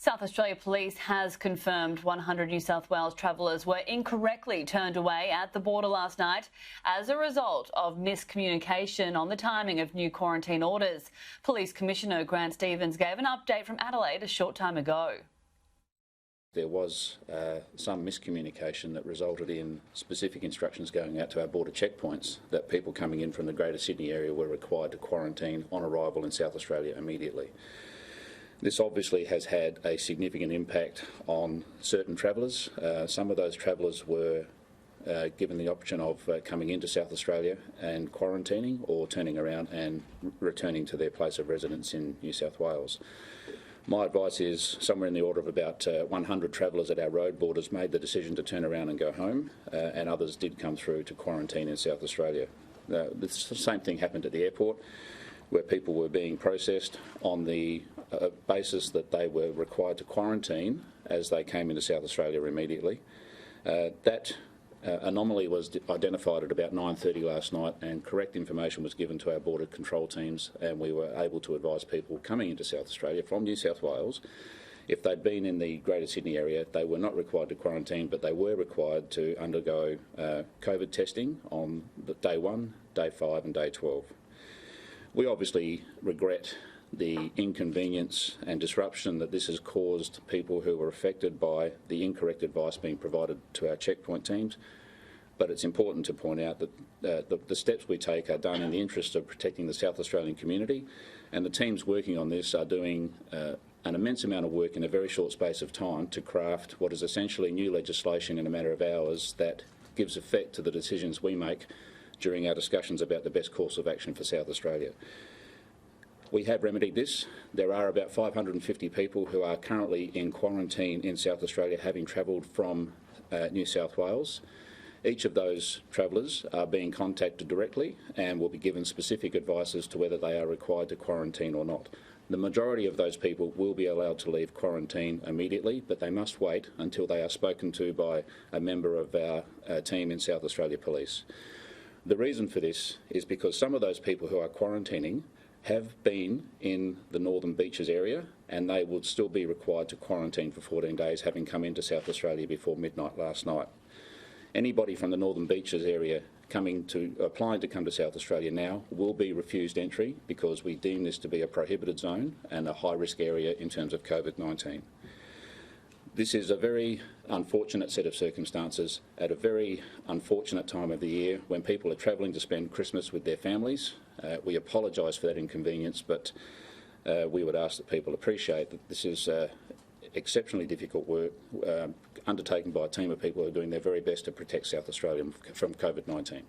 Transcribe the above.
South Australia Police has confirmed 100 New South Wales travellers were incorrectly turned away at the border last night as a result of miscommunication on the timing of new quarantine orders. Police Commissioner Grant Stevens gave an update from Adelaide a short time ago. There was some miscommunication that resulted in specific instructions going out to our border checkpoints that people coming in from the Greater Sydney area were required to quarantine on arrival in South Australia immediately. This obviously has had a significant impact on certain travellers. Some of those travellers were given the option of coming into South Australia and quarantining, or turning around and returning to their place of residence in New South Wales. My advice is somewhere in the order of about 100 travellers at our road borders made the decision to turn around and go home, and others did come through to quarantine in South Australia. The same thing happened at the airport, where people were being processed on the basis that they were required to quarantine as they came into South Australia immediately. That anomaly was identified at about 9:30 last night, and correct information was given to our border control teams, and we were able to advise people coming into South Australia from New South Wales, if they'd been in the Greater Sydney area, they were not required to quarantine, but they were required to undergo COVID testing on day 1, day 5 and day 12. We obviously regret the inconvenience and disruption that this has caused people who were affected by the incorrect advice being provided to our checkpoint teams. But it's important to point out that the steps we take are done in the interest of protecting the South Australian community, and the teams working on this are doing an immense amount of work in a very short space of time to craft what is essentially new legislation in a matter of hours that gives effect to the decisions we make during our discussions about the best course of action for South Australia. We have remedied this. There are about 550 people who are currently in quarantine in South Australia, having travelled from New South Wales. Each of those travellers are being contacted directly and will be given specific advice as to whether they are required to quarantine or not. The majority of those people will be allowed to leave quarantine immediately, but they must wait until they are spoken to by a member of our team in South Australia Police. The reason for this is because some of those people who are quarantining have been in the Northern Beaches area, and they would still be required to quarantine for 14 days, having come into South Australia before midnight last night. Anybody from the Northern Beaches area applying to come to South Australia now will be refused entry, because we deem this to be a prohibited zone and a high-risk area in terms of COVID-19. This is a very unfortunate set of circumstances at a very unfortunate time of the year when people are travelling to spend Christmas with their families. We apologise for that inconvenience, but we would ask that people appreciate that this is exceptionally difficult work undertaken by a team of people who are doing their very best to protect South Australia from COVID-19.